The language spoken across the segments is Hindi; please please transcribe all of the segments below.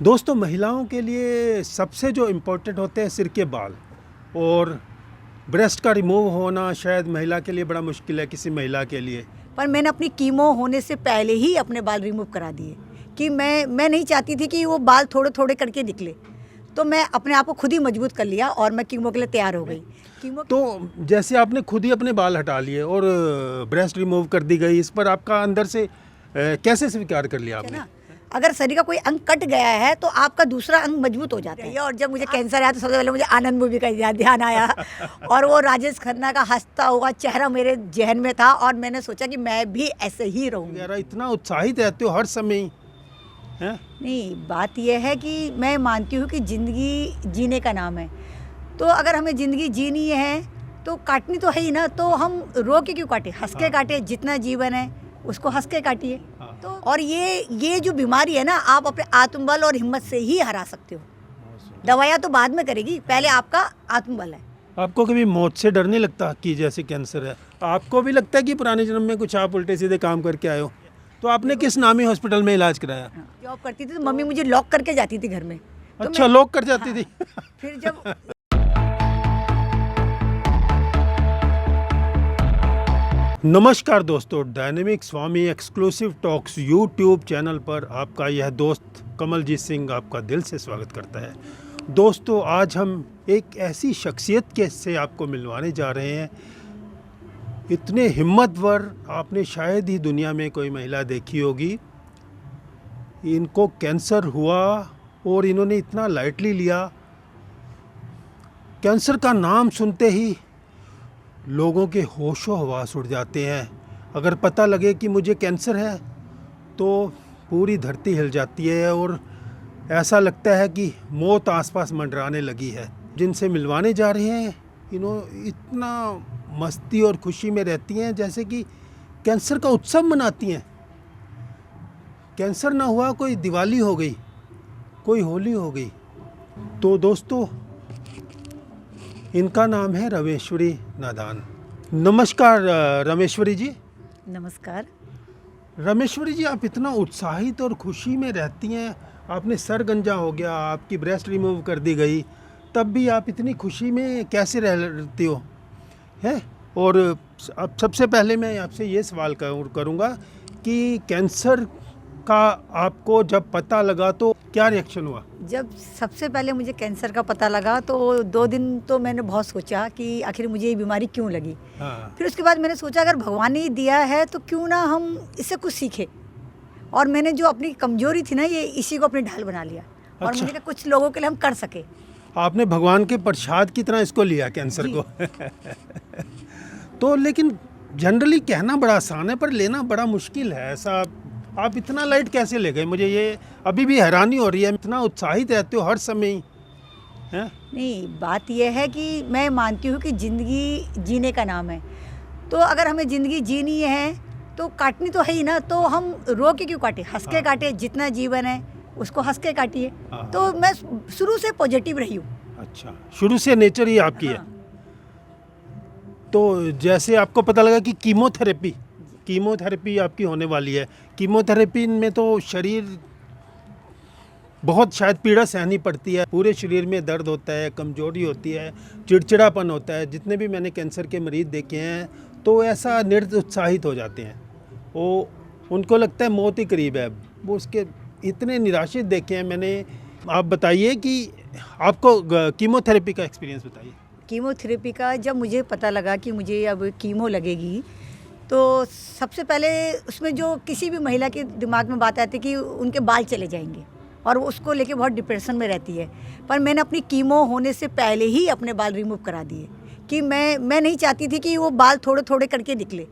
दोस्तों, महिलाओं के लिए सबसे जो इम्पोर्टेंट होते हैं सिर के बाल, और ब्रेस्ट का रिमूव होना शायद महिला के लिए बड़ा मुश्किल है, किसी महिला के लिए। पर मैंने अपनी कीमो होने से पहले ही अपने बाल रिमूव करा दिए कि मैं नहीं चाहती थी कि वो बाल थोड़े थोड़े करके निकले। तो मैं अपने आप को खुद ही मजबूत कर लिया और मैं कीमो के लिए तैयार हो गई। कीमो तो जैसे आपने खुद ही अपने बाल हटा लिए और ब्रेस्ट रिमूव कर दी गई, इस पर आपका अंदर से कैसे स्वीकार कर लिया आपने? ना, अगर शरीर का कोई अंग कट गया है तो आपका दूसरा अंग मजबूत हो जाता है। और जब मुझे कैंसर आया तो सबसे पहले मुझे आनंद मूवी का ध्यान आया और वो राजेश खन्ना का हंसता हुआ चेहरा मेरे जहन में था और मैंने सोचा कि मैं भी ऐसे ही रहूँगी। यार, इतना उत्साहित रहते हो हर समय ही, हैं? नहीं, बात यह है कि मैं मानती हूँ कि ज़िंदगी जीने का नाम है। तो अगर हमें ज़िंदगी जीनी है तो काटनी तो है ही ना, तो हम रो के क्यों काटे, हंस के काटे। जितना जीवन है उसको हंस के काटिए। तो और ये जो बीमारी है ना, आप अपने आत्मबल और हिम्मत से ही हरा सकते हो। दवाइयाँ तो बाद में करेगी, पहले आपका आत्मबल है। आपको कभी मौत से डर नहीं लगता कि जैसे कैंसर है, आपको भी लगता है कि पुराने जन्म में कुछ आप उल्टे सीधे काम करके आए हो? तो आपने किस नामी हॉस्पिटल में इलाज कराया? जॉब करती थी तो मम्मी मुझे लॉक करके जाती थी घर में। तो अच्छा, लॉक कर जाती थी। फिर जब नमस्कार दोस्तों, डायनेमिक स्वामी एक्सक्लूसिव टॉक्स यूट्यूब चैनल पर आपका यह दोस्त कमलजीत सिंह आपका दिल से स्वागत करता है। दोस्तों, आज हम एक ऐसी शख्सियत के से आपको मिलवाने जा रहे हैं। इतने हिम्मतवर आपने शायद ही दुनिया में कोई महिला देखी होगी। इनको कैंसर हुआ और इन्होंने इतना लाइटली लिया। कैंसर का नाम सुनते ही लोगों के होशो हवास उड़ जाते हैं। अगर पता लगे कि मुझे कैंसर है तो पूरी धरती हिल जाती है और ऐसा लगता है कि मौत आसपास मंडराने लगी है। जिनसे मिलवाने जा रहे हैं, इन्होंने इतना मस्ती और खुशी में रहती हैं जैसे कि कैंसर का उत्सव मनाती हैं। कैंसर ना हुआ, कोई दिवाली हो गई, कोई होली हो गई। तो दोस्तों, इनका नाम है रमेश्वरी नादान। नमस्कार रमेश्वरी जी। नमस्कार। रमेश्वरी जी, आप इतना उत्साहित और खुशी में रहती हैं। आपने सर गंजा हो गया, आपकी ब्रेस्ट रिमूव कर दी गई, तब भी आप इतनी खुशी में कैसे रहती हो, हैं? और अब सबसे पहले मैं आपसे ये सवाल करूँगा कि कैंसर का आपको जब पता लगा तो क्या रिएक्शन हुआ? जब सबसे पहले मुझे कैंसर का पता लगा तो 2 दिन तो मैंने बहुत सोचा कि आखिर मुझे ये बीमारी क्यों लगी। हाँ। फिर उसके बाद मैंने सोचा अगर भगवान ने दिया है तो क्यों ना हम इससे कुछ सीखें। और मैंने जो अपनी कमजोरी थी ना, ये इसी को अपनी ढाल बना लिया। और अच्छा। मैंने कहा कुछ लोगों के लिए हम कर सके। आपने भगवान के प्रसाद की तरह इसको लिया, कैंसर को। तो लेकिन जनरली कहना बड़ा आसान है पर लेना बड़ा मुश्किल है। ऐसा आप इतना लाइट कैसे ले गए? मुझे ये अभी भी हैरानी हो रही है। इतना उत्साहित रहते हो हर समय ही, हैं? नहीं, बात यह है कि मैं मानती हूँ कि ज़िंदगी जीने का नाम है। तो अगर हमें ज़िंदगी जीनी है तो काटनी तो है ही ना, तो हम रो के क्यों काटे, हंस के काटे। जितना जीवन है उसको हंस के काटिए। तो मैं शुरू से पॉजिटिव रही हूँ। अच्छा, शुरू से नेचर ही आपकी है। हाँ। तो जैसे आपको पता लगा कि कीमोथेरेपी आपकी होने वाली है, कीमोथेरेपी में तो शरीर बहुत शायद पीड़ा सहनी पड़ती है। पूरे शरीर में दर्द होता है, कमजोरी होती है, चिड़चिड़ापन होता है। जितने भी मैंने कैंसर के मरीज़ देखे हैं तो ऐसा निरुत्साहित हो जाते हैं। वो उनको लगता है मौत ही करीब है। वो उसके इतने निराशित देखे हैं मैंने। आप बताइए कि आपको कीमोथेरेपी का एक्सपीरियंस बताइए। कीमोथेरेपी का जब मुझे पता लगा कि मुझे अब कीमो लगेगी तो सबसे पहले उसमें जो किसी भी महिला के दिमाग में बात आती है कि उनके बाल चले जाएंगे और वो उसको लेके बहुत डिप्रेशन में रहती है। पर मैंने अपनी कीमो होने से पहले ही अपने बाल रिमूव करा दिए कि मैं नहीं चाहती थी कि वो बाल थोड़े थोड़े करके निकले।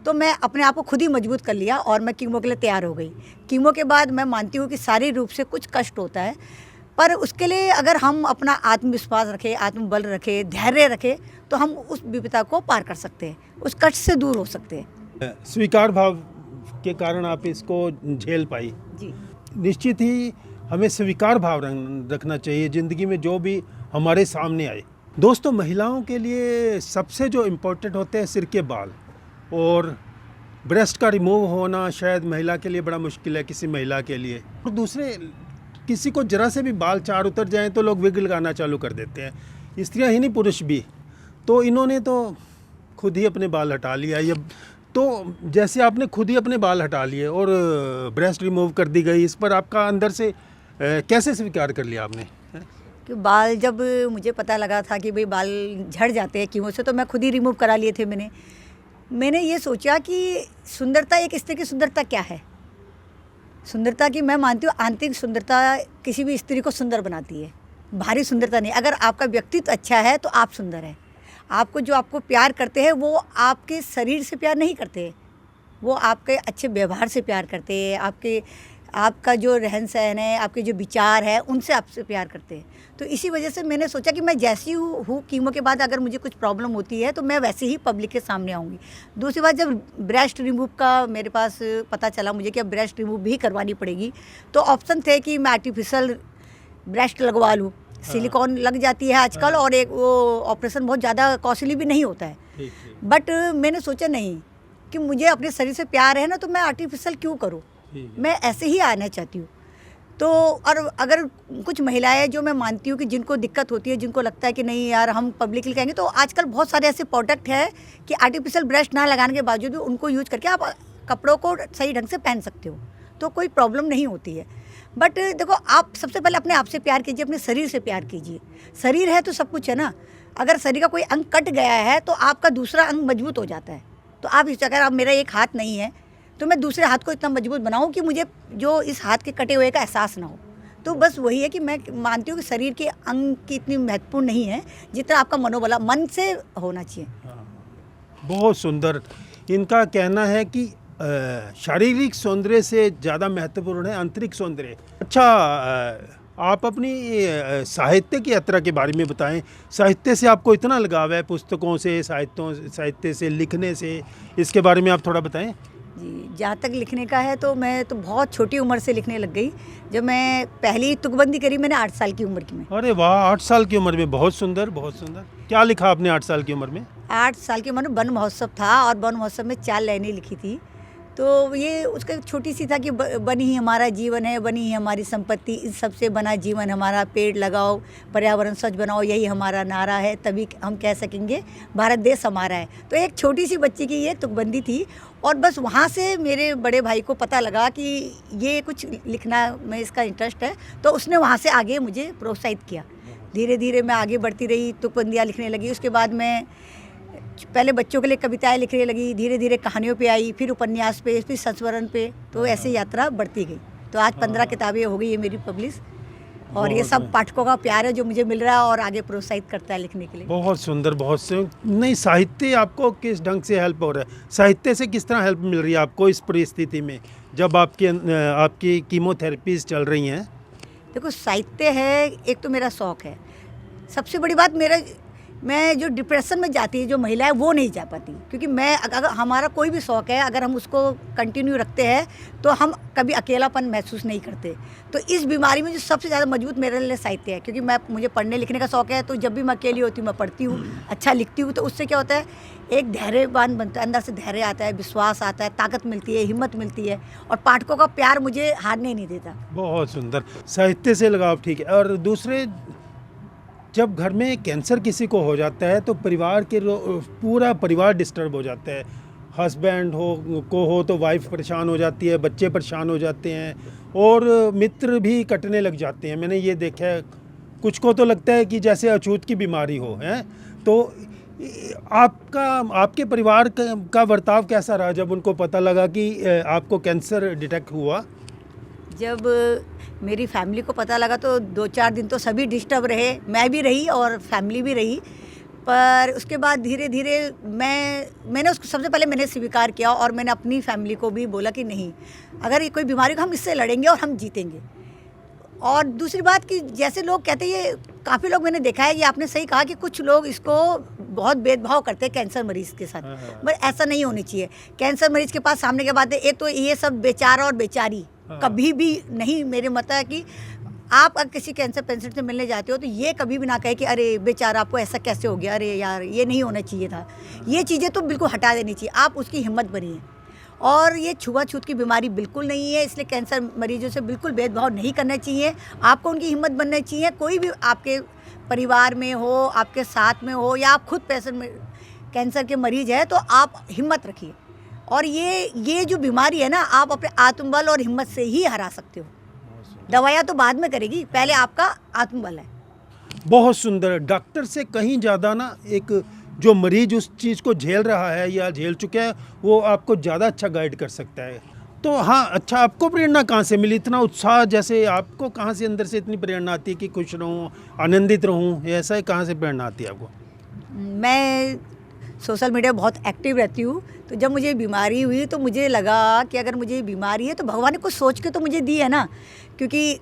तो मैं अपने आप को खुद ही मजबूत कर लिया और मैं कीमो के लिए तैयार हो गई। कीमो के बाद मैं मानती हूँ कि शारीरिक रूप से कुछ कष्ट होता है, पर उसके लिए अगर हम अपना आत्मविश्वास रखें, आत्मबल रखें, धैर्य रखें तो हम उस विपदा को पार कर सकते हैं, उस कष्ट से दूर हो सकते हैं। स्वीकार भाव के कारण आप इसको झेल पाई। जी। निश्चित ही हमें स्वीकार भाव रखना चाहिए ज़िंदगी में, जो भी हमारे सामने आए। दोस्तों, महिलाओं के लिए सबसे जो इम्पोर्टेंट होते हैं सिर के बाल, और ब्रेस्ट का रिमूव होना शायद महिला के लिए बड़ा मुश्किल है, किसी महिला के लिए। और दूसरे किसी को जरा से भी बाल चार उतर जाएं तो लोग विग लगाना चालू कर देते हैं, स्त्रियां ही नहीं पुरुष भी। तो इन्होंने तो खुद ही अपने बाल हटा लिया। ये तो जैसे आपने खुद ही अपने बाल हटा लिए और ब्रेस्ट रिमूव कर दी गई, इस पर आपका अंदर से कैसे स्वीकार कर लिया आपने? कि बाल जब मुझे पता लगा था कि भाई बाल झड़ जाते हैं कीमों से, तो मैं खुद ही रिमूव करा लिए थे। मैंने ये सोचा कि सुंदरता, एक स्त्री की सुंदरता क्या है। सुंदरता की मैं मानती हूँ आंतरिक सुंदरता किसी भी स्त्री को सुंदर बनाती है, बाहरी सुंदरता नहीं। अगर आपका व्यक्तित्व अच्छा है तो आप सुंदर हैं। आपको प्यार करते हैं वो आपके शरीर से प्यार नहीं करते, वो आपके अच्छे व्यवहार से प्यार करते हैं, आपका जो रहन सहन है, आपके जो विचार है, उनसे आपसे प्यार करते हैं। तो इसी वजह से मैंने सोचा कि मैं जैसी हूँ कीमो के बाद अगर मुझे कुछ प्रॉब्लम होती है तो मैं वैसे ही पब्लिक के सामने आऊँगी। दूसरी बात, जब ब्रेस्ट रिमूव का मेरे पास पता चला मुझे कि अब ब्रेस्ट रिमूव भी करवानी पड़ेगी, तो ऑप्शन थे कि मैं आर्टिफिशियल ब्रेस्ट लगवा लूँ। सिलिकॉन लग जाती है आजकल, और एक वो ऑपरेशन बहुत ज़्यादा कॉस्टली भी नहीं होता है। बट मैंने सोचा नहीं, कि मुझे अपने शरीर से प्यार है ना, तो मैं आर्टिफिशियल क्यों करूँ, मैं ऐसे ही आना चाहती हूँ। तो और अगर कुछ महिलाएं जो मैं मानती हूँ कि जिनको दिक्कत होती है, जिनको लगता है कि नहीं यार हम पब्लिकली कहेंगे, तो आजकल बहुत सारे ऐसे प्रोडक्ट हैं कि आर्टिफिशियल ब्रेस्ट ना लगाने के बावजूद भी उनको यूज करके आप कपड़ों को सही ढंग से पहन सकते हो, तो कोई प्रॉब्लम नहीं होती है। बट देखो, आप सबसे पहले अपने आप से प्यार कीजिए, अपने शरीर से प्यार कीजिए। शरीर है तो सब कुछ है ना। अगर शरीर का कोई अंग कट गया है तो आपका दूसरा अंग मजबूत हो जाता है। तो आप इस अगर आप मेरा एक हाथ नहीं है तो मैं दूसरे हाथ को इतना मजबूत बनाऊं कि मुझे जो इस हाथ के कटे हुए का एहसास ना हो। तो बस वही है कि मैं मानती हूँ कि शरीर के अंग की इतनी महत्वपूर्ण नहीं है जितना आपका मनोबल मन से होना चाहिए। बहुत सुंदर। इनका कहना है कि शारीरिक सौंदर्य से ज़्यादा महत्वपूर्ण है आंतरिक सौंदर्य। अच्छा, आप अपनी साहित्य की यात्रा के बारे में बताएं। साहित्य से आपको इतना लगाव है, पुस्तकों से, साहित्य से, लिखने से, इसके बारे में आप थोड़ा बताएं। जी, जहाँ तक लिखने का है तो मैं तो बहुत छोटी उम्र से लिखने लग गई। जब मैं पहली तुकबंदी करी मैंने 8 साल की उम्र की में। अरे वाह, 8 साल की उम्र में, बहुत सुंदर, बहुत सुंदर। क्या लिखा आपने 8 साल की उम्र में? 8 साल की उम्र में वन महोत्सव था और वन महोत्सव में 4 लाइनें लिखी थी। तो ये उसका छोटी सी था कि बनी ही हमारा जीवन है, बनी ही हमारी संपत्ति, इन सबसे बना जीवन हमारा, पेड़ लगाओ, पर्यावरण स्वच्छ बनाओ, यही हमारा नारा है, तभी हम कह सकेंगे भारत देश हमारा है। तो एक छोटी सी बच्ची की ये तुकबंदी थी, और बस वहाँ से मेरे बड़े भाई को पता लगा कि ये कुछ लिखना में इसका इंटरेस्ट है, तो उसने वहाँ से आगे मुझे प्रोत्साहित किया। धीरे धीरे मैं आगे बढ़ती रही, तुकबंदियाँ लिखने लगी। उसके बाद मैं पहले बच्चों के लिए कविताएं लिखने लगी, धीरे धीरे कहानियों पे आई, फिर उपन्यास पे, फिर संस्मरण पे, तो ऐसे यात्रा बढ़ती गई। तो आज 15 किताबें हो गई है मेरी पब्लिश, और ये सब पाठकों का प्यार है जो मुझे मिल रहा है और आगे प्रोत्साहित करता है लिखने के लिए। बहुत सुंदर, बहुत से नहीं। साहित्य आपको किस ढंग से हेल्प हो रहा है? साहित्य से किस तरह हेल्प मिल रही है आपको इस परिस्थिति में जब आपकी कीमोथेरेपीज चल रही हैं? देखो, साहित्य है, एक तो मेरा शौक़ है। सबसे बड़ी बात, मैं जो डिप्रेशन में जाती है जो महिला है वो नहीं जा पाती, क्योंकि अगर हमारा कोई भी शौक़ है, अगर हम उसको कंटिन्यू रखते हैं तो हम कभी अकेलापन महसूस नहीं करते। तो इस बीमारी में जो सबसे ज़्यादा मजबूत मेरे लिए साहित्य है, क्योंकि मुझे पढ़ने लिखने का शौक़ है। तो जब भी मैं अकेली होती हूँ मैं पढ़ती हूँ, अच्छा लिखती हूँ, तो उससे क्या होता है, एक धैर्यवान बनता है, अंदर से धैर्य आता है, विश्वास आता है, ताकत मिलती है, हिम्मत मिलती है, और पाठकों का प्यार मुझे हारने नहीं देता। बहुत सुंदर, साहित्य से लगाव, ठीक है। और दूसरे, जब घर में कैंसर किसी को हो जाता है तो पूरा परिवार डिस्टर्ब हो जाता है। हस्बैंड हो तो वाइफ परेशान हो जाती है, बच्चे परेशान हो जाते हैं, और मित्र भी कटने लग जाते हैं। मैंने ये देखा है, कुछ को तो लगता है कि जैसे अछूत की बीमारी हो है। तो आपके परिवार का बर्ताव कैसा रहा जब उनको पता लगा कि आपको कैंसर डिटेक्ट हुआ? जब मेरी फैमिली को पता लगा तो 2-4 दिन तो सभी डिस्टर्ब रहे, मैं भी रही और फैमिली भी रही। पर उसके बाद धीरे धीरे मैंने उसको सबसे पहले मैंने स्वीकार किया, और मैंने अपनी फैमिली को भी बोला कि नहीं, अगर ये कोई बीमारी को हम इससे लड़ेंगे और हम जीतेंगे। और दूसरी बात कि जैसे लोग कहते हैं, ये काफ़ी लोग मैंने देखा है, ये आपने सही कहा कि कुछ लोग इसको बहुत भेदभाव करते हैं कैंसर मरीज़ के साथ, बट ऐसा नहीं होनी चाहिए। कैंसर मरीज़ के पास सामने के बाद एक तो ये सब बेचारा और बेचारी कभी भी नहीं। मेरे मत है कि आप अगर किसी कैंसर पेशेंट से मिलने जाते हो तो ये कभी भी ना कहे कि अरे बेचारा आपको ऐसा कैसे हो गया, अरे यार ये नहीं होना चाहिए था। ये चीज़ें तो बिल्कुल हटा देनी चाहिए। आप उसकी हिम्मत बनिए, और ये छुआछूत की बीमारी बिल्कुल नहीं है, इसलिए कैंसर मरीजों से बिल्कुल भेदभाव नहीं करना चाहिए। आपको उनकी हिम्मत बनना चाहिए। कोई भी आपके परिवार में हो, आपके साथ में हो, या आप खुद पेशेंट में कैंसर के मरीज है, तो आप हिम्मत रखिए। और ये जो बीमारी है ना, आप अपने आत्मबल और हिम्मत से ही हरा सकते हो। दवाइयाँ तो बाद में करेगी, पहले आपका आत्मबल है। बहुत सुंदर। डॉक्टर से कहीं ज़्यादा ना एक जो मरीज उस चीज़ को झेल रहा है या झेल चुका है, वो आपको ज़्यादा अच्छा गाइड कर सकता है। तो हाँ, अच्छा, आपको प्रेरणा कहाँ से मिली? इतना उत्साह, जैसे आपको कहाँ से अंदर से इतनी प्रेरणा आती है कि खुश रहूँ, आनंदित रहूँ, ऐसा है, कहाँ से प्रेरणा आती है आपको? मैं सोशल मीडिया बहुत एक्टिव रहती हूँ, तो जब मुझे बीमारी हुई तो मुझे लगा कि अगर मुझे बीमारी है तो भगवान ने कुछ सोच के तो मुझे दी है ना। क्योंकि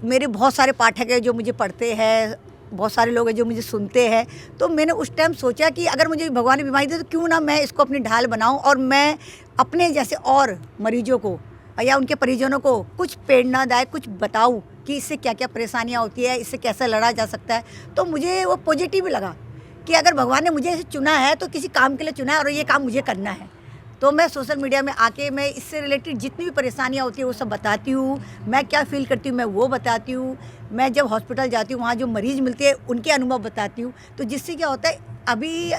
मेरे बहुत सारे पाठक हैं जो मुझे पढ़ते हैं, बहुत सारे लोग हैं जो मुझे सुनते हैं। तो मैंने उस टाइम सोचा कि अगर मुझे भगवान ने बीमारी दी तो क्यों ना मैं इसको अपनी ढाल बनाऊं, और मैं अपने जैसे और मरीजों को या उनके परिजनों को कुछ प्रेरणादायक कुछ बताऊं कि इससे क्या क्या परेशानियां होती है, इससे कैसे लड़ा जा सकता है। तो मुझे वो पॉजिटिव लगा कि अगर भगवान ने मुझे चुना है तो किसी काम के लिए चुना है और ये काम मुझे करना है। तो मैं सोशल मीडिया में आके मैं इससे रिलेटेड जितनी भी परेशानियाँ होती है वो सब बताती हूँ। मैं क्या फ़ील करती हूँ मैं वो बताती हूँ। मैं जब हॉस्पिटल जाती हूँ वहाँ जो मरीज़ मिलते हैं उनके अनुभव बताती हूँ। तो जिससे क्या होता है, अभी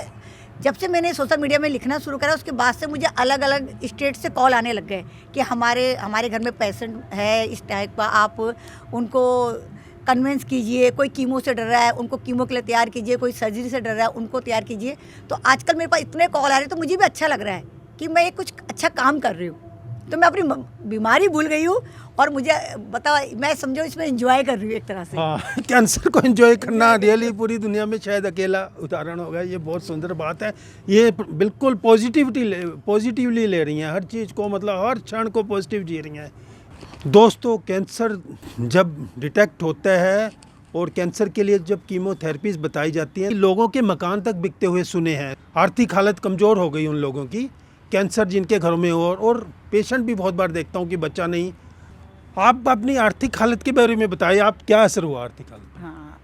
जब से मैंने सोशल मीडिया में लिखना शुरू करा उसके बाद से मुझे अलग अलग स्टेट से कॉल आने लग गए कि हमारे घर में पेशेंट है इस टाइप का, आप उनको कन्विंस कीजिए। कोई कीमो से डर रहा है, उनको कीमो के लिए तैयार कीजिए। कोई सर्जरी से डर रहा है, उनको तैयार कीजिए। तो आजकल मेरे पास इतने कॉल आ रहे हैं तो मुझे भी अच्छा लग रहा है कि मैं कुछ अच्छा काम कर रही हूँ। तो मैं अपनी बीमारी भूल गई हूँ और मुझे बताओ, मैं समझो इसमें एंजॉय कर रही हूँ एक तरह से। हाँ, कैंसर को एंजॉय करना रियली पूरी दुनिया में शायद अकेला उदाहरण होगा। ये बहुत सुंदर बात है। ये बिल्कुल पॉजिटिवली ले रही हैं हर चीज़ को, मतलब हर क्षण को पॉजिटिव जी रही हैं। दोस्तों, कैंसर जब डिटेक्ट होता है और कैंसर के लिए जब कीमोथेरेपीज बताई जाती हैं, लोगों के मकान तक बिकते हुए सुने हैं। आर्थिक हालत कमज़ोर हो गई उन लोगों की, कैंसर जिनके घरों में हो, और पेशेंट भी बहुत बार देखता हूँ कि बच्चा नहीं। आप अपनी आर्थिक हालत के बारे में बताइए, आप क्या असर हुआ आर्थिक हालत पर? हाँ,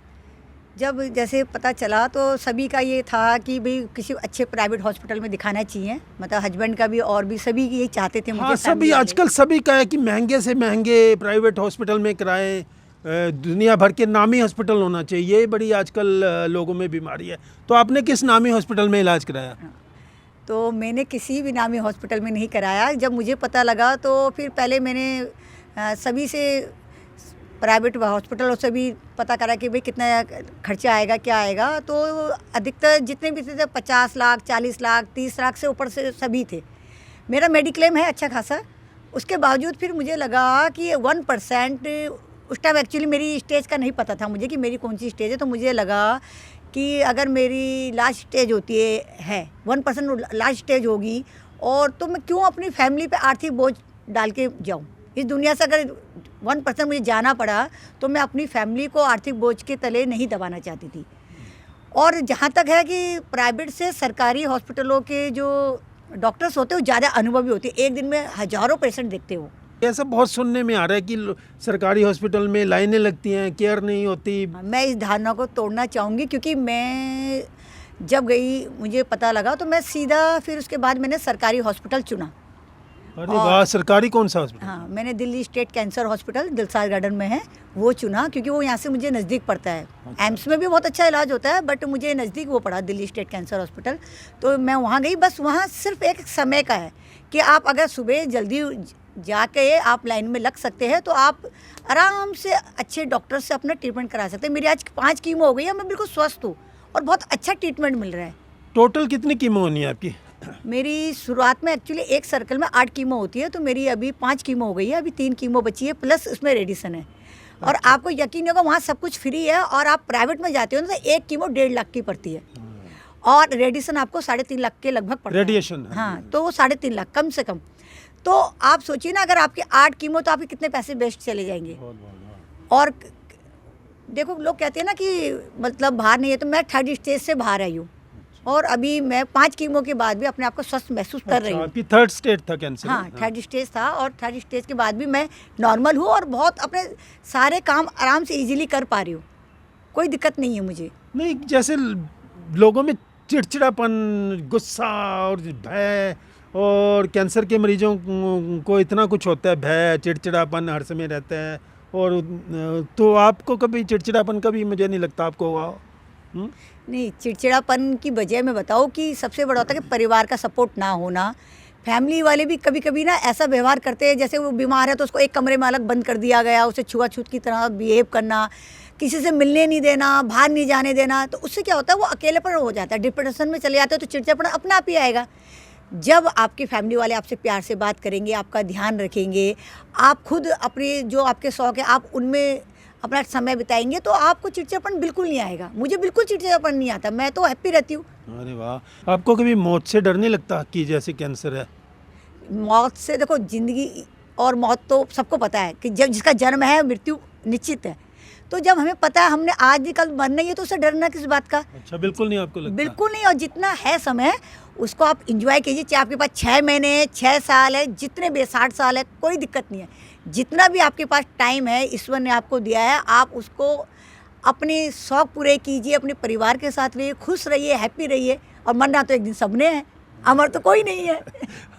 जब जैसे पता चला तो सभी का ये था कि भाई किसी अच्छे प्राइवेट हॉस्पिटल में दिखाना चाहिए। मतलब हस्बैंड का भी और भी सभी यही चाहते थे। हाँ, मुझे सभी आजकल सभी का है कि महंगे से महंगे प्राइवेट हॉस्पिटल में कराएं, दुनिया भर के नामी हॉस्पिटल होना चाहिए। ये बड़ी आजकल लोगों में बीमारी है। तो आपने किस नामी हॉस्पिटल में इलाज कराया? तो मैंने किसी भी नामी हॉस्पिटल में नहीं कराया। जब मुझे पता लगा तो फिर पहले मैंने सभी से प्राइवेट हॉस्पिटलों से भी पता करा कि भाई कितना खर्चा आएगा, क्या आएगा। तो अधिकतर जितने भी थे 50 लाख, 40 लाख, 30 लाख से ऊपर से सभी थे। मेरा मेडिक्लेम है अच्छा खासा। उसके बावजूद फिर मुझे लगा कि 1%, उस टाइम एक्चुअली मेरी स्टेज का नहीं पता था मुझे कि मेरी कौन सी स्टेज है। तो मुझे लगा कि अगर मेरी लास्ट स्टेज होती है 1% लास्ट स्टेज होगी, और तो मैं क्यों अपनी फैमिली पे आर्थिक बोझ डाल के जाऊँ। इस दुनिया से अगर 1% मुझे जाना पड़ा तो मैं अपनी फैमिली को आर्थिक बोझ के तले नहीं दबाना चाहती थी। और जहाँ तक है कि प्राइवेट से सरकारी हॉस्पिटलों के जो डॉक्टर्स होते हैं वो ज़्यादा अनुभवी होते हैं। एक दिन में हज़ारों पेशेंट देखते हो। ऐसा बहुत सुनने में आ रहा है कि सरकारी हॉस्पिटल में लाइनें लगती हैं, केयर नहीं होती। मैं इस धारणा को तोड़ना चाहूँगी, क्योंकि मैं जब गई मुझे पता लगा तो मैं सीधा फिर उसके बाद मैंने सरकारी हॉस्पिटल चुना। अरे वाह, सरकारी कौन सा हॉस्पिटल? हाँ, मैंने Delhi state cancer hospital Dilshad garden में है वो चुना, क्योंकि वो यहाँ से मुझे नज़दीक पड़ता है। अच्छा। एम्स में भी बहुत अच्छा इलाज होता है, बट मुझे नज़दीक वो पड़ा दिल्ली स्टेट कैंसर हॉस्पिटल। तो मैं वहाँ गई। बस वहाँ सिर्फ एक समय का है कि आप अगर सुबह जल्दी जाके आप लाइन में लग सकते हैं तो आप आराम से अच्छे डॉक्टर से अपना ट्रीटमेंट करा सकते हैं। मेरी आज 5 कीमो हो गई है, मैं बिल्कुल स्वस्थ हूँ और बहुत अच्छा ट्रीटमेंट मिल रहा है। टोटल कितनी कीमो होनी है आपकी? मेरी शुरुआत में एक्चुअली एक सर्कल में 8 कीमो होती है, तो मेरी अभी 5 कीमो हो गई है। अभी 3 कीमो बची है, प्लस उसमें रेडिसन है। और आपको यकीन होगा वहाँ सब कुछ फ्री है। और आप प्राइवेट में जाते हो ना तो एक कीमो 1.5 लाख की पड़ती है, और रेडिसन आपको 3.5 लाख के लगभग पड़ता है। रेडिएशन? हाँ, तो वो 3.5 लाख कम से कम। तो आप सोचिए ना, अगर आपके 8 कीमो तो आपके कितने पैसे वेस्ट चले जाएंगे। और देखो, लोग कहते हैं ना कि मतलब बाहर नहीं है, तो मैं 3rd स्टेज से बाहर आई हूँ और अभी मैं 5 कीमो के बाद भी अपने आप को स्वस्थ महसूस कर रही हूँ। आपकी 3rd स्टेज था कैंसर? हाँ, 3rd स्टेज था, और 3rd स्टेज के बाद भी मैं नॉर्मल हूँ और बहुत अपने सारे काम आराम से इजीली कर पा रही हूँ। कोई दिक्कत नहीं है मुझे। नहीं, जैसे लोगों में चिड़चिड़ापन, गुस्सा और भय और कैंसर के मरीजों को इतना कुछ होता है, भय, चिड़चिड़ापन हर समय रहता है। और तो आपको कभी चिड़चिड़ापन कभी मुझे नहीं लगता आपको हुआ हो? नहीं, चिड़चिड़ापन की वजह मैं बताऊँ कि सबसे बड़ा होता है कि परिवार का सपोर्ट ना होना। फैमिली वाले भी कभी कभी ना ऐसा व्यवहार करते हैं, जैसे वो बीमार है तो उसको एक कमरे में अलग बंद कर दिया गया, उसे छुआछूत की तरह बिहेव करना, किसी से मिलने नहीं देना, बाहर नहीं जाने देना। तो उससे क्या होता है, वो अकेलेपन हो जाता है, डिप्रेशन में चले जाते हैं, तो चिड़चिड़ापन अपने आप ही आएगा। जब आपकी फैमिली वाले आपसे प्यार से बात करेंगे, आपका ध्यान रखेंगे, आप खुद अपने जो आपके शौक है आप उनमें अपना समय बिताएंगे, तो आपको चिड़चिड़ापन बिल्कुल नहीं आएगा। मुझे बिल्कुल चिड़चिड़ापन नहीं आता, मैं तो हैप्पी रहती हूँ। अरे वाह, आपको कभी मौत से डर नहीं लगता कि जैसे कैंसर है? मौत से देखो, जिंदगी और मौत तो सबको पता है कि जब जिसका जन्म है मृत्यु निश्चित है। तो जब हमें पता है हमने आज ही कल मरना ही है, तो उससे डरना किस बात का? अच्छा, बिल्कुल नहीं आपको लगता? बिल्कुल नहीं। और जितना है समय उसको आप इंजॉय कीजिए, चाहे आपके पास 6 महीने है, 6 साल है, जितने भी 60 साल है, कोई दिक्कत नहीं है। जितना भी आपके पास टाइम है ईश्वर ने आपको दिया है, आप उसको अपने शौक पूरे कीजिए, अपने परिवार के साथ रहिए, खुश रहिए, हैप्पी रहिए। और मरना तो एक दिन सबने है, अमर तो कोई नहीं है।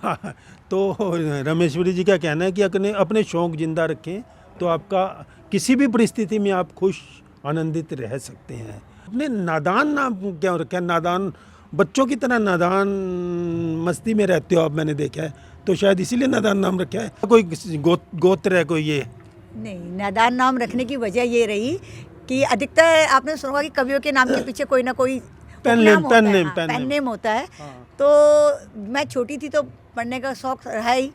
हाँ, तो रमेश्वरी जी का कहना है कि अपने अपने शौक जिंदा रखें तो आपका किसी भी परिस्थिति में आप खुश आनंदित रह सकते हैं। अपने नादान नाम क्या रखा है? नादान, बच्चों की तरह नादान मस्ती में रहते हो आप, मैंने देखा है, तो शायद इसीलिए नादान नाम रखा है। कोई गोत्र है कोई? ये नहीं, नादान नाम रखने की वजह ये रही कि अधिकतर आपने सुना होगा कि कवियों के नाम के पीछे कोई ना कोई पेन नेम होता है। हाँ। तो मैं छोटी थी तो पढ़ने का शौक रहा ही।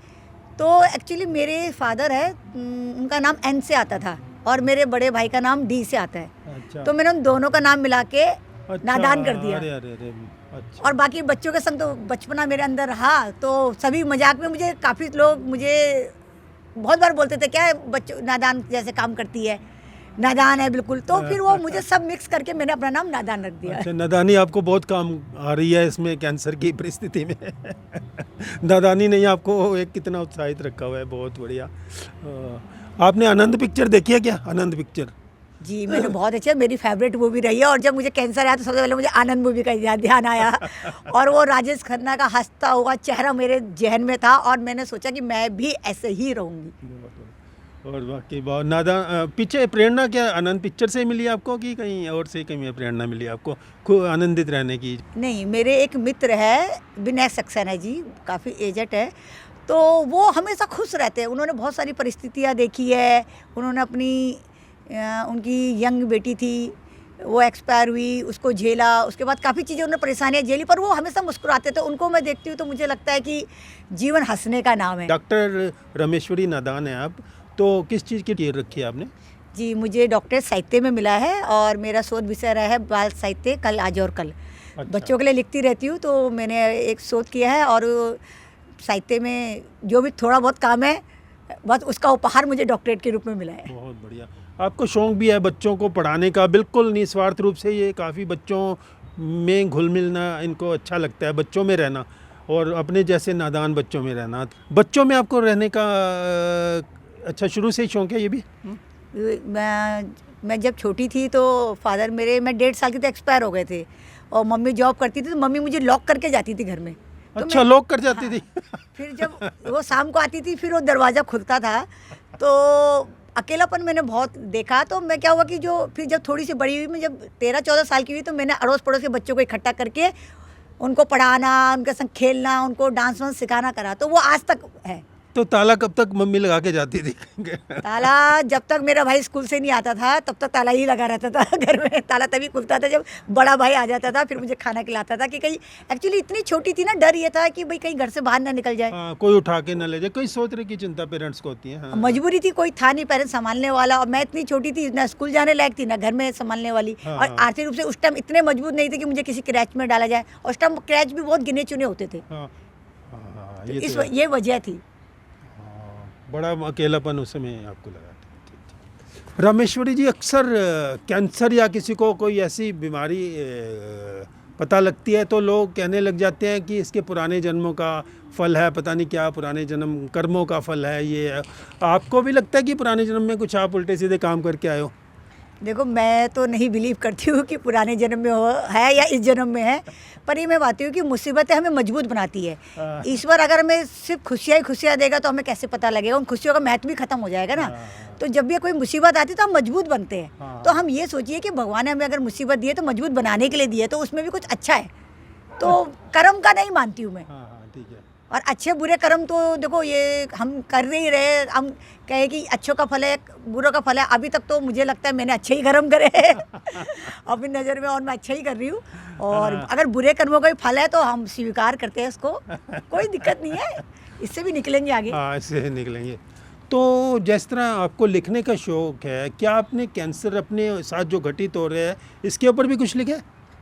तो एक्चुअली मेरे फादर है, उनका नाम एन से आता था और मेरे बड़े भाई का नाम डी से आता है। अच्छा। तो मैंने उन दोनों का नाम मिला के अच्छा, नादान कर दिया। अरे अरे अरे, अच्छा। और बाकी बच्चों के संग तो बचपना मेरे अंदर रहा, तो सभी मजाक में मुझे काफ़ी लोग मुझे बहुत बार बोलते थे, क्या बच्चों नादान जैसे काम करती है, नादान है बिल्कुल। तो फिर वो मुझे सब मिक्स करके मैंने अपना नाम नादान रख दिया। अच्छा, नादानी आपको बहुत काम आ रही है इसमें कैंसर की परिस्थिति में। नादानी नहीं, आपको एक कितना उत्साहित रखा हुआ है, बहुत बढ़िया। आपने आनंद पिक्चर देखी है क्या? आनंद पिक्चर जी, मैंने बहुत अच्छा, मेरी फेवरेट मूवी रही है। और जब मुझे कैंसर आया तो सबसे पहले मुझे आनंद मूवी का ध्यान आया। और वो राजेश खन्ना का हंसता हुआ चेहरा मेरे जहन में था और मैंने सोचा कि मैं भी ऐसे ही रहूँगी। और बाकी बहुत नादान। पीछे प्रेरणा क्या आनंद पिक्चर से मिली आपको कि कहीं और से कहीं प्रेरणा मिली आपको खूब आनंदित रहने की? नहीं, मेरे एक मित्र है विनय सक्सेना जी, काफ़ी एजेड है, तो वो हमेशा खुश रहते हैं। उन्होंने बहुत सारी परिस्थितियाँ देखी है। उन्होंने अपनी उनकी यंग बेटी थी, वो एक्सपायर हुई, उसको झेला, उसके बाद काफ़ी चीज़ें उन्होंने परेशानियाँ झेली, पर वो हमेशा मुस्कुराते थे। उनको मैं देखती हूँ तो मुझे लगता है कि जीवन हंसने का नाम है। डॉक्टर रमेश्वरी नादान है आप, तो किस चीज़ की डिग्री रखी है आपने? जी, मुझे डॉक्टरेट साहित्य में मिला है और मेरा शोध विषय रहा है बाल साहित्य, कल आज और कल। अच्छा। बच्चों के लिए लिखती रहती हूँ, तो मैंने एक शोध किया है और साहित्य में जो भी थोड़ा बहुत काम है बस उसका उपहार मुझे डॉक्टरेट के रूप में मिला है। बहुत बढ़िया। आपको शौक भी है बच्चों को पढ़ाने का, बिल्कुल निस्वार्थ रूप से। ये काफ़ी बच्चों में घुल मिलना इनको अच्छा लगता है, बच्चों में रहना और अपने जैसे नादान बच्चों में रहना। बच्चों में आपको रहने का अच्छा शुरू से ही शौक है ये भी? मैं जब छोटी थी तो फादर मेरे, मैं 1.5 साल की तो एक्सपायर हो गए थे और मम्मी जॉब करती थी, तो मम्मी मुझे लॉक करके जाती थी घर में। तो अच्छा, लॉक कर जाती थी? फिर जब वो शाम को आती थी फिर वो दरवाज़ा खुलता था, तो अकेलापन मैंने बहुत देखा। तो मैं क्या हुआ कि जो फिर जब थोड़ी सी बड़ी हुई, मैं जब 13-14 साल की हुई, तो मैंने अड़ोस पड़ोस के बच्चों को इकट्ठा करके उनको पढ़ाना, उनके संग खेलना, उनको डांस वांस सिखाना करा, तो वो आज तक है। तो ताला कब तक मम्मी लगा के जाती थी? ताला जब तक मेरा भाई स्कूल से नहीं आता था तब तक ताला ही लगा रहता था घर में। ताला तभी खुलता था जब बड़ा भाई आ जाता था, फिर मुझे खाना खिलाता था। कि कहीं एक्चुअली इतनी छोटी थी ना, डर ये था कि भाई कहीं घर से बाहर ना निकल जाए। कोई उठा के ना ले जाए, कोई सोच रहे की चिंता पेरेंट्स को होती है। हाँ। मजबूरी थी, कोई था नहीं पेरेंट्स संभालने वाला, और मैं इतनी छोटी थी, ना स्कूल जाने लायक थी ना घर में संभालने वाली। हाँ। और आर्थिक रूप से उस टाइम इतने मजबूत नहीं थे कि मुझे किसी क्रैच में डाला जाए। और उस टाइम क्रैच भी बहुत गिने चुने होते थे। हाँ। तो ये वजह थी। बड़ा अकेलापन उस समय आपको लगा था। रामेश्वरी जी, अक्सर कैंसर या किसी को कोई ऐसी बीमारी पता लगती है तो लोग कहने लग जाते हैं कि इसके पुराने जन्मों का फल है, पता नहीं क्या पुराने जन्म कर्मों का फल है ये है। आपको भी लगता है कि पुराने जन्म में कुछ आप उल्टे सीधे काम करके आए हो? देखो, मैं तो नहीं बिलीव करती हूँ कि पुराने जन्म में हो है या इस जन्म में है, पर ये मैं बात हूँ कि मुसीबतें हमें मजबूत बनाती है। हाँ। ईश्वर अगर हमें सिर्फ खुशियाँ ही खुशियाँ देगा तो हमें कैसे पता लगेगा, उन खुशियों का महत्व भी खत्म हो जाएगा ना। हाँ। तो जब भी कोई मुसीबत आती है तो हम मजबूत बनते हैं। हाँ। तो हम ये सोचिए कि भगवान ने हमें अगर मुसीबत दी है तो मजबूत बनाने के लिए दी है, तो उसमें भी कुछ अच्छा है। तो कर्म का नहीं मानती हूँ मैं। हाँ हाँ ठीक है। और अच्छे बुरे कर्म तो देखो ये हम कर नहीं रहे, हम कहे कि अच्छों का फल है बुरों का फल है। अभी तक तो मुझे लगता है मैंने अच्छे ही कर्म करे हैं अपनी नज़र में, और मैं अच्छा ही कर रही हूँ। और अगर बुरे कर्मों का भी फल है तो हम स्वीकार करते हैं उसको, कोई दिक्कत नहीं है, इससे भी निकलेंगे आगे। हाँ इससे निकलेंगे। तो जिस तरह आपको लिखने का शौक है, क्या आपने कैंसर अपने साथ जो घटित हो रहा है इसके ऊपर भी कुछ लिखे?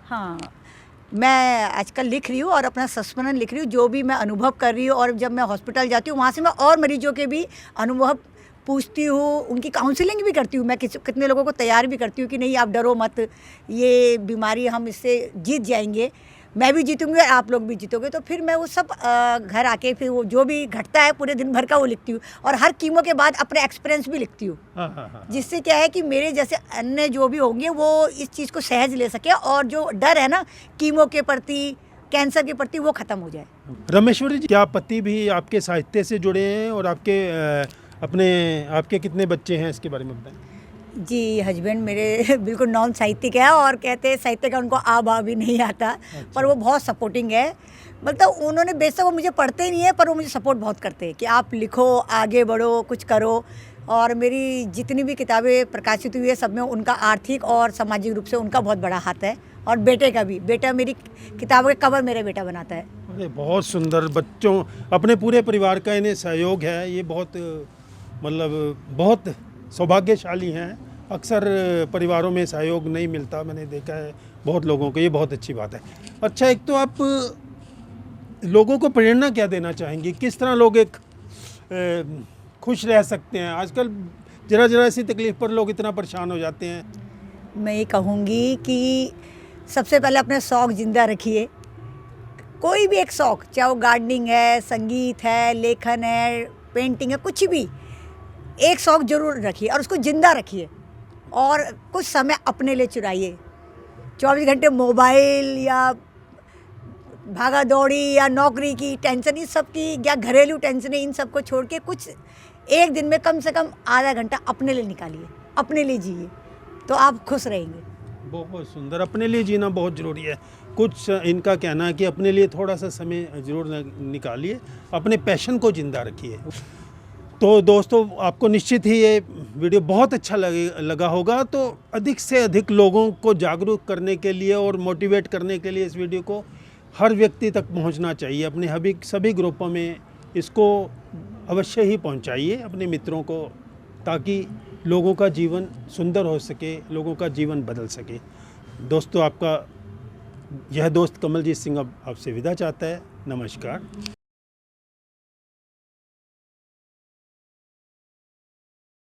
हाँ, मैं आजकल लिख रही हूँ और अपना संस्मरण लिख रही हूँ, जो भी मैं अनुभव कर रही हूँ। और जब मैं हॉस्पिटल जाती हूँ वहाँ से मैं और मरीजों के भी अनुभव पूछती हूँ, उनकी काउंसलिंग भी करती हूँ। मैं कितने लोगों को तैयार भी करती हूँ कि नहीं आप डरो मत, ये बीमारी हम इससे जीत जाएंगे, मैं भी जीतूंगी और आप लोग भी जीतोगे। तो फिर मैं वो सब घर आके फिर वो जो भी घटता है पूरे दिन भर का वो लिखती हूँ, और हर कीमो के बाद अपने एक्सपीरियंस भी लिखती हूँ। हाँ हाँ हाँ। जिससे क्या है कि मेरे जैसे अन्य जो भी होंगे वो इस चीज़ को सहज ले सके, और जो डर है ना कीमो के प्रति, कैंसर के प्रति, वो ख़त्म हो जाए। रमेश्वरी जी, क्या पति भी आपके साहित्य से जुड़े हैं और आपके कितने बच्चे हैं, इसके बारे में बताएं। जी, हस्बैंड मेरे बिल्कुल नॉन साहित्यिक है, और कहते हैं साहित्य का उनको आ बा भी नहीं आता। पर वो बहुत सपोर्टिंग है। मतलब उन्होंने बेशक वो मुझे पढ़ते ही नहीं है, पर वो मुझे सपोर्ट बहुत करते हैं कि आप लिखो, आगे बढ़ो, कुछ करो। और मेरी जितनी भी किताबें प्रकाशित हुई है सब में उनका आर्थिक और सामाजिक रूप से उनका बहुत बड़ा हाथ है। और बेटे का भी, बेटा मेरी किताबों के कवर मेरा बेटा बनाता है। अरे बहुत सुंदर, बच्चों अपने पूरे परिवार का इन्हें सहयोग है, ये बहुत मतलब बहुत सौभाग्यशाली हैं। अक्सर परिवारों में सहयोग नहीं मिलता, मैंने देखा है बहुत लोगों को, ये बहुत अच्छी बात है। अच्छा, एक तो आप लोगों को प्रेरणा क्या देना चाहेंगे, किस तरह लोग एक खुश रह सकते हैं? आजकल जरा जरा सी तकलीफ पर लोग इतना परेशान हो जाते हैं। मैं ये कहूँगी कि सबसे पहले अपने शौक़ ज़िंदा रखिए। कोई भी एक शौक़, चाहे वो गार्डनिंग है, संगीत है, लेखन है, पेंटिंग है, कुछ भी एक शौक़ जरूर रखिए और उसको ज़िंदा रखिए। और कुछ समय अपने लिए चुराइए। 24 घंटे मोबाइल या भागा दौड़ी या नौकरी की टेंशन, इस सब की, या घरेलू टेंशन, इन सब को छोड़ के कुछ एक दिन में कम से कम आधा घंटा अपने लिए निकालिए, अपने लिए जिए, तो आप खुश रहेंगे। बहुत सुंदर, अपने लिए जीना बहुत ज़रूरी है। कुछ इनका कहना है कि अपने लिए थोड़ा सा समय ज़रूर निकालिए, अपने पैशन को ज़िंदा रखिए। तो दोस्तों, आपको निश्चित ही ये वीडियो बहुत अच्छा लगा होगा। तो अधिक से अधिक लोगों को जागरूक करने के लिए और मोटिवेट करने के लिए इस वीडियो को हर व्यक्ति तक पहुंचना चाहिए। अपने सभी ग्रुपों में इसको अवश्य ही पहुंचाइए अपने मित्रों को, ताकि लोगों का जीवन सुंदर हो सके, लोगों का जीवन बदल सके। दोस्तों, आपका यह दोस्त कमलजीत सिंह अब आपसे विदा चाहता है। नमस्कार।